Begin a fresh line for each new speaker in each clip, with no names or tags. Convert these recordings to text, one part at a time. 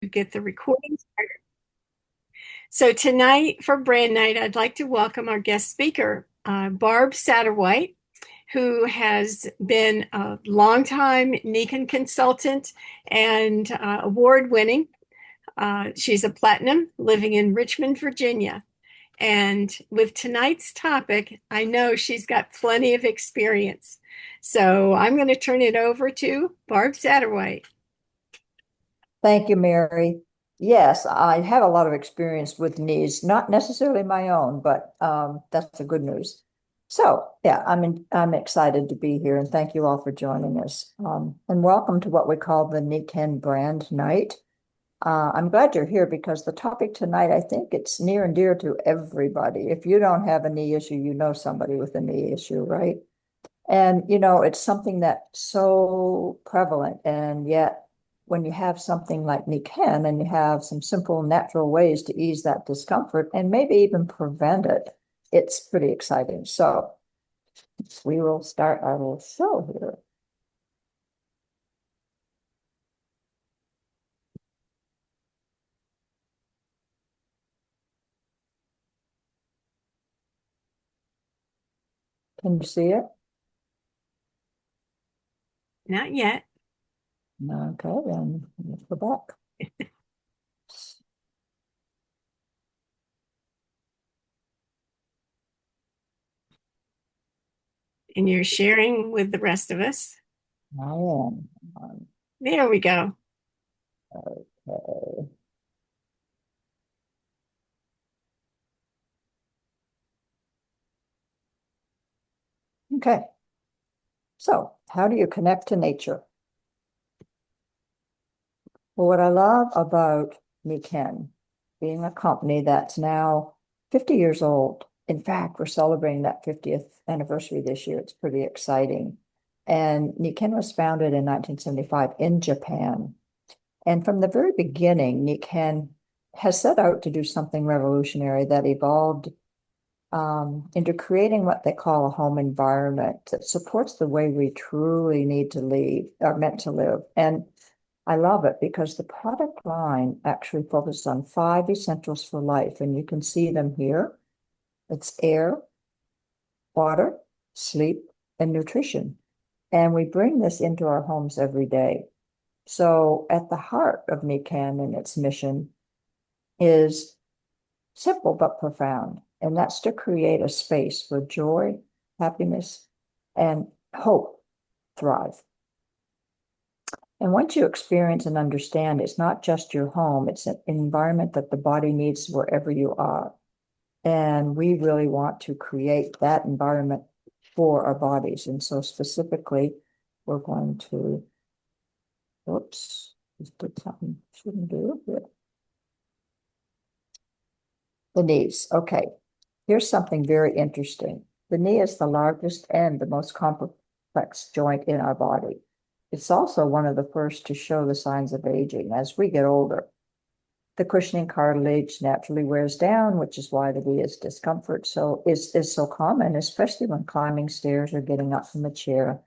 get the recording started. So tonight for Brand Night, I'd like to welcome our guest speaker, Barb Satterwhite, who has been a longtime Nikken consultant and award-winning. She's a platinum living in Richmond, Virginia. And with tonight's topic, I know she's got plenty of experience. So I'm going to turn it over to Barb Satterwhite.
Thank you, Mary. Yes, I have a lot of experience with knees, not necessarily my own, but that's the good news. So, yeah, I'm excited to be here, and thank you all for joining us. And welcome to what we call the Nikken Brand Night. I'm glad you're here because the topic tonight, I think it's near and dear to everybody. If you don't have a knee issue, you know somebody with a knee issue, right? And, it's something that's so prevalent. And yet, when you have something like Nikken and you have some simple natural ways to ease that discomfort and maybe even prevent it, it's pretty exciting. So we will start our little show here. Can you see it?
Not yet.
Okay, then let's go back.
And you're sharing with the rest of us.
I am.
There we go.
Okay. Okay. So, how do you connect to nature? Well, what I love about Nikken being a company that's now 50 years old. In fact, we're celebrating that 50th anniversary this year. It's pretty exciting. And Nikken was founded in 1975 in Japan. And from the very beginning, Nikken has set out to do something revolutionary that evolved into creating what they call a home environment that supports the way we truly need to live, are meant to live. And I love it because the product line actually focuses on 5 essentials for life, and you can see them here. It's air, water, sleep, and nutrition. And we bring this into our homes every day. So at the heart of Nikken and its mission is simple but profound, and that's to create a space where joy, happiness, and hope thrive. And once you experience and understand, it's not just your home, it's an environment that the body needs wherever you are. And we really want to create that environment for our bodies. And so specifically, we're going to, oops, just did something I shouldn't do here. The knees. Okay, here's something very interesting. The knee is the largest and the most complex joint in our body. It's also one of the first to show the signs of aging as we get older. The cushioning cartilage naturally wears down, which is why the knee is discomfort is so common, especially when climbing stairs or getting up from a chair.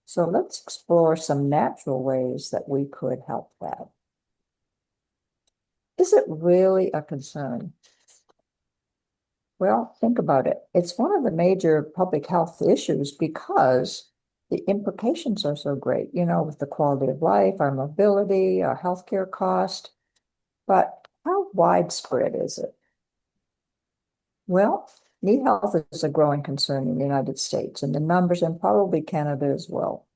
So let's explore some natural ways that we could help that. Is it really a concern? Well, think about it. It's one of the major public health issues because the implications are so great, with the quality of life, our mobility, our healthcare cost. But how widespread is it? Well, knee health is a growing concern in the United States, and the numbers, and probably Canada as well.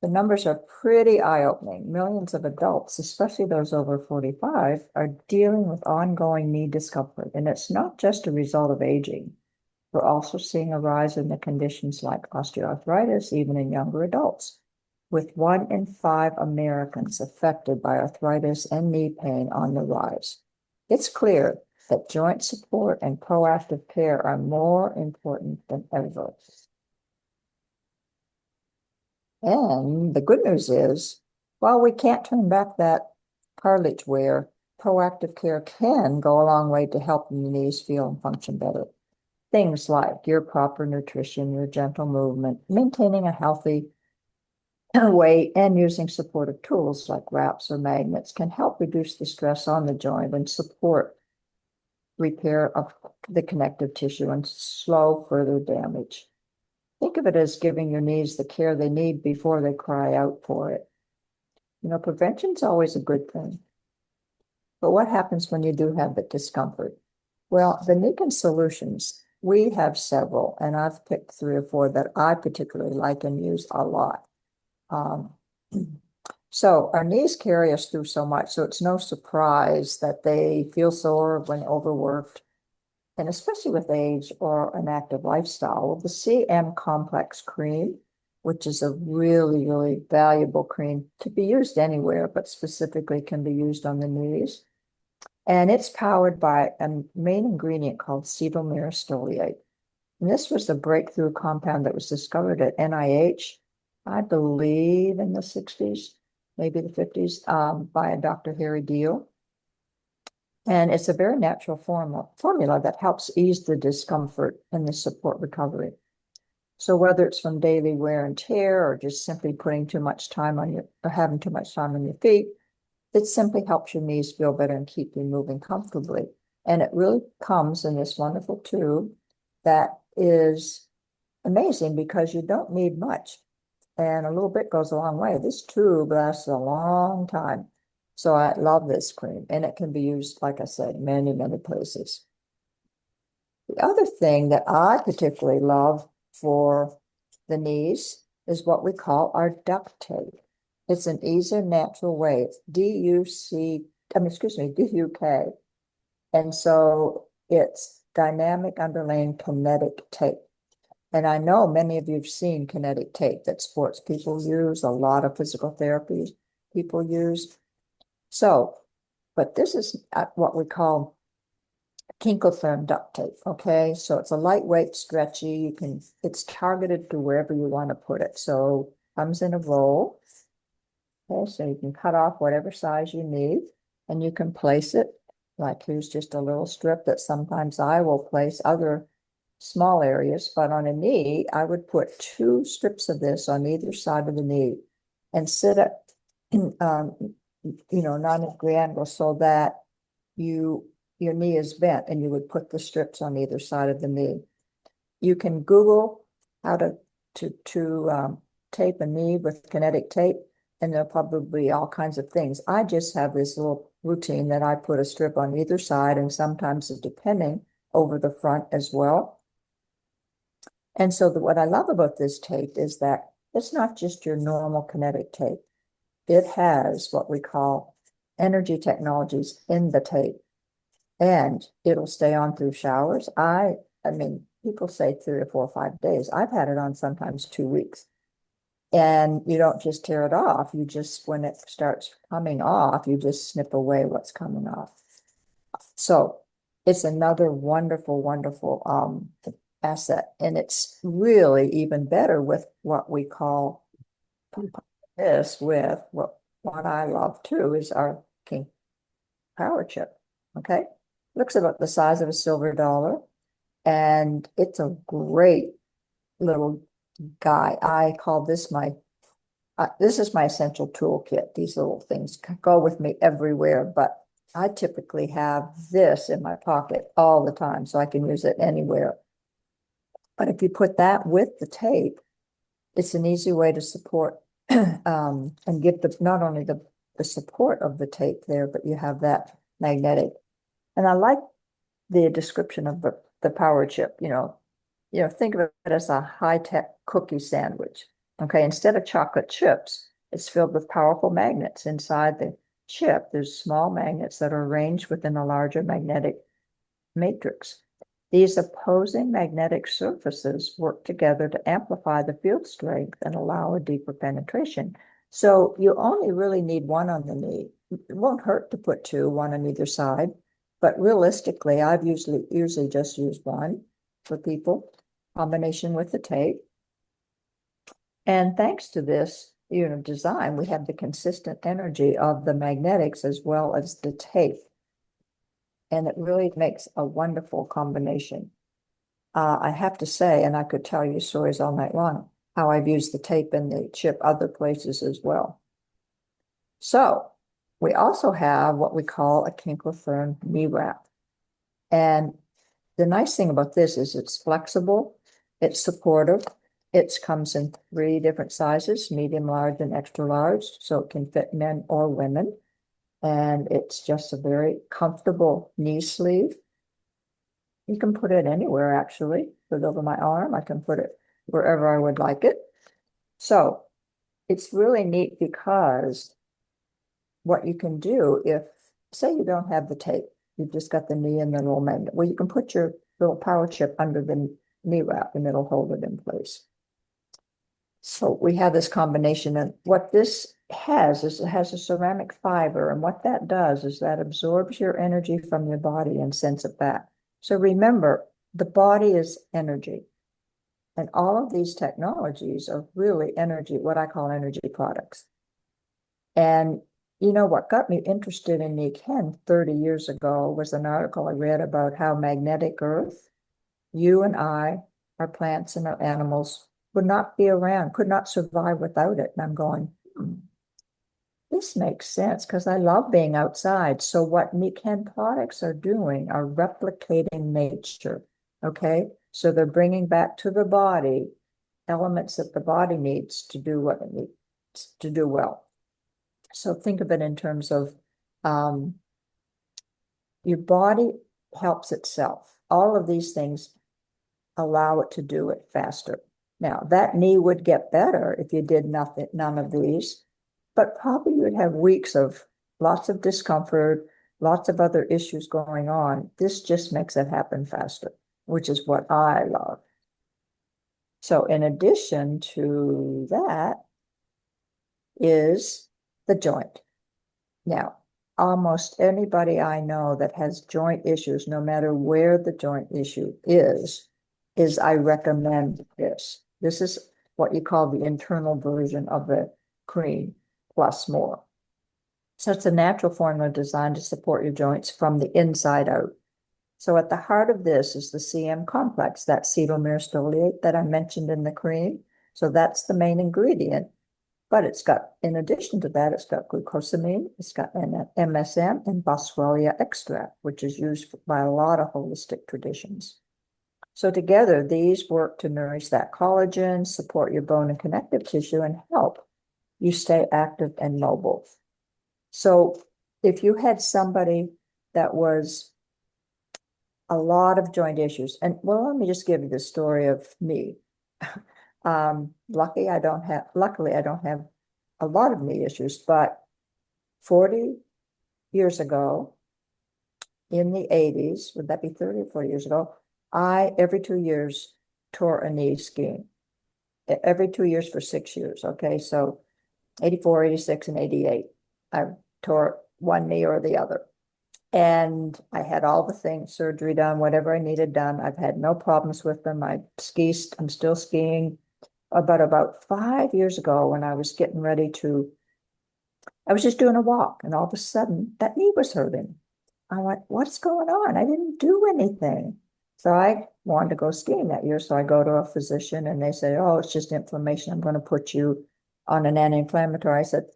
The numbers are pretty eye-opening. Millions of adults, especially those over 45, are dealing with ongoing knee discomfort, and it's not just a result of aging. We're also seeing a rise in the conditions like osteoarthritis, even in younger adults, with 1 in 5 Americans affected by arthritis and knee pain on the rise. It's clear that joint support and proactive care are more important than ever. And the good news is, while we can't turn back that cartilage wear, proactive care can go a long way to helping the knees feel and function better. Things like your proper nutrition, your gentle movement, maintaining a healthy weight and using supportive tools like wraps or magnets can help reduce the stress on the joint and support repair of the connective tissue and slow further damage. Think of it as giving your knees the care they need before they cry out for it. Prevention's always a good thing. But what happens when you do have the discomfort? Well, the Nikken solutions, we have several, and I've picked 3 or 4 that I particularly like and use a lot. Um, so our knees carry us through so much, so it's no surprise that they feel sore when overworked, and especially with age or an active lifestyle. Well, the CM Complex Cream, which is a really, really valuable cream to be used anywhere, but specifically can be used on the knees. And it's powered by a main ingredient called cetyl myristoyate. And this was the breakthrough compound that was discovered at NIH, I believe in the 60s, maybe the 50s, by a Dr. Harry Deal. And it's a very natural formula that helps ease the discomfort and the support recovery. So whether it's from daily wear and tear or just simply putting too much time on or having too much time on your feet, it simply helps your knees feel better and keep you moving comfortably. And it really comes in this wonderful tube that is amazing because you don't need much. And a little bit goes a long way. This tube lasts a long time. So I love this cream, and it can be used, like I said, many, many places. The other thing that I particularly love for the knees is what we call our duct tape. It's an easier, natural way. It's DUK. And so it's dynamic underlaying kinetic tape. And I know many of you have seen kinetic tape that sports people use, a lot of physical therapy people use. So, but this is what we call Kinkotherm duct tape, okay? So it's a lightweight, stretchy, it's targeted to wherever you want to put it. So comes in a roll, okay? So you can cut off whatever size you need, and you can place it, like here's just a little strip that sometimes I will place other small areas, but on a knee, I would put 2 strips of this on either side of the knee and sit at, 90-degree angle so that your knee is bent, and you would put the strips on either side of the knee. You can Google how to tape a knee with kinetic tape, and there'll probably be all kinds of things. I just have this little routine that I put a strip on either side, and sometimes, depending, over the front as well. And so what I love about this tape is that it's not just your normal kinetic tape. It has what we call energy technologies in the tape, and it'll stay on through showers. I mean, people say 3 or 4 or 5 days. I've had it on sometimes 2 weeks. And you don't just tear it off. You just, when it starts coming off, you just snip away what's coming off. So it's another wonderful, wonderful asset. And it's really even better with what we call this with what I love too is our King Power Chip. Okay. Looks about the size of a silver dollar. And it's a great little guy. I call this this is my essential toolkit. These little things go with me everywhere, but I typically have this in my pocket all the time, so I can use it anywhere. But if you put that with the tape, it's an easy way to support and give not only the support of the tape there, but you have that magnetic. And I like the description of the power chip. Think of it as a high-tech cookie sandwich. Okay, instead of chocolate chips, it's filled with powerful magnets. Inside the chip, there's small magnets that are arranged within a larger magnetic matrix. These opposing magnetic surfaces work together to amplify the field strength and allow a deeper penetration. So you only really need one on the knee. It won't hurt to put 2, one on either side, but realistically, I've usually just used one for people, combination with the tape. And thanks to this, design, we have the consistent energy of the magnetics as well as the tape. And it really makes a wonderful combination. I have to say, and I could tell you stories all night long, how I've used the tape and the chip other places as well. So we also have what we call a Kinkle knee wrap. And the nice thing about this is it's flexible, it's supportive, it comes in 3 different sizes, medium, large, and extra large, so it can fit men or women. And it's just a very comfortable knee sleeve. You can put it anywhere, actually. Put it over my arm. I can put it wherever I would like it. So it's really neat because what you can do if, say you don't have the tape, you've just got the knee and the little magnet, well, you can put your little power chip under the knee wrap and it'll hold it in place. So we have this combination, and what this has is it has a ceramic fiber, and what that does is that absorbs your energy from your body and sends it back. So remember, the body is energy, and all of these technologies are really energy, what I call energy products. And you know what got me interested in Nikken 30 years ago was an article I read about how magnetic Earth, you and I, our plants and our animals, would not be around, could not survive without it. And I'm going, this makes sense because I love being outside. So what Nikken products are doing are replicating nature. Okay. So they're bringing back to the body elements that the body needs to do what it needs to do well. So think of it in terms of your body helps itself. All of these things allow it to do it faster. Now, that knee would get better if you did nothing, none of these, but probably you would have weeks of lots of discomfort, lots of other issues going on. This just makes it happen faster, which is what I love. So in addition to that is the joint. Now, almost anybody I know that has joint issues, no matter where the joint issue is I recommend this. This is what you call the internal version of the cream plus more. So it's a natural formula designed to support your joints from the inside out. So at the heart of this is the CM complex, that cetyl myristoyl that I mentioned in the cream. So that's the main ingredient. But it's got, in addition to that, it's got glucosamine, it's got an MSM and boswellia extract, which is used by a lot of holistic traditions. So together, these work to nourish that collagen, support your bone and connective tissue, and help you stay active and mobile. So if you had somebody that was a lot of joint issues, and well, let me just give you the story of me. Luckily, I don't have a lot of knee issues, but 40 years ago, in the 80s, would that be 30 or 40 years ago? I, every 2 years, tore a knee skiing. Every 2 years for 6 years. Okay. So 84, 86, and 88. I tore one knee or the other. And I had all the things, surgery done, whatever I needed done. I've had no problems with them. I'm still skiing. About 5 years ago, when I was getting ready to, I was just doing a walk, and all of a sudden that knee was hurting. I went, what's going on? I didn't do anything. So I wanted to go skiing that year. So I go to a physician and they say, oh, it's just inflammation. I'm going to put you on an anti-inflammatory. I said,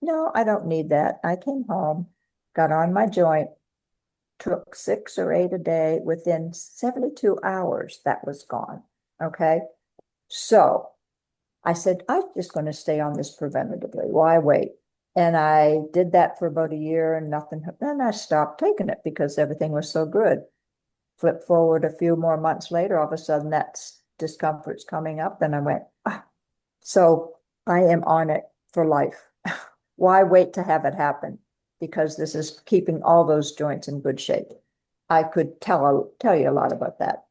no, I don't need that. I came home, got on my joint, took 6 or 8 a day. Within 72 hours, that was gone. Okay. So I said, I'm just going to stay on this preventatively. Why wait? And I did that for about a year and nothing. Then I stopped taking it because everything was so good. Flip forward a few more months later, all of a sudden that discomfort's coming up. And I went, ah. So I am on it for life. Why wait to have it happen? Because this is keeping all those joints in good shape. I could tell you a lot about that.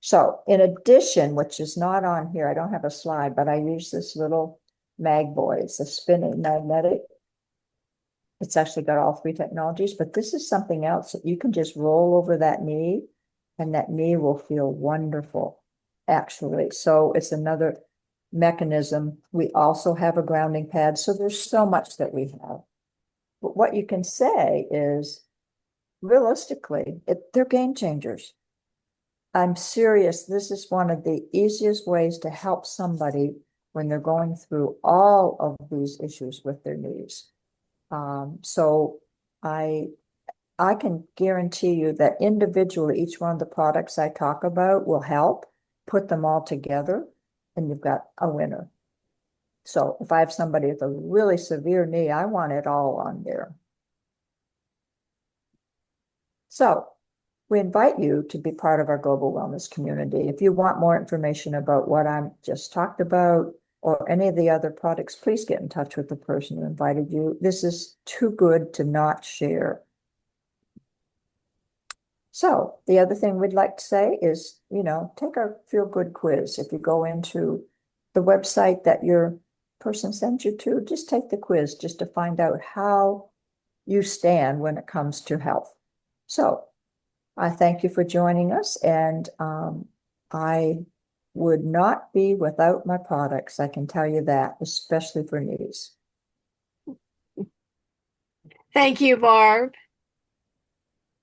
So in addition, which is not on here, I don't have a slide, but I use this little mag boy. It's a spinning magnetic. It's actually got all 3 technologies, but this is something else that you can just roll over that knee and that knee will feel wonderful, actually. So it's another mechanism. We also have a grounding pad. So there's so much that we have. But what you can say is, realistically, they're game changers. I'm serious. This is one of the easiest ways to help somebody when they're going through all of these issues with their knees. So I I can guarantee you that individually, each one of the products I talk about will help put them all together, and you've got a winner. So if I have somebody with a really severe knee, I want it all on there. So we invite you to be part of our global wellness community. If you want more information about what I'm just talked about or any of the other products, please get in touch with the person who invited you. This is too good to not share. So the other thing we'd like to say is, take our feel good quiz. If you go into the website that your person sent you to, just take the quiz just to find out how you stand when it comes to health. So I thank you for joining us, and I would not be without my products. I can tell you that, especially for knees.
Thank you, Barb.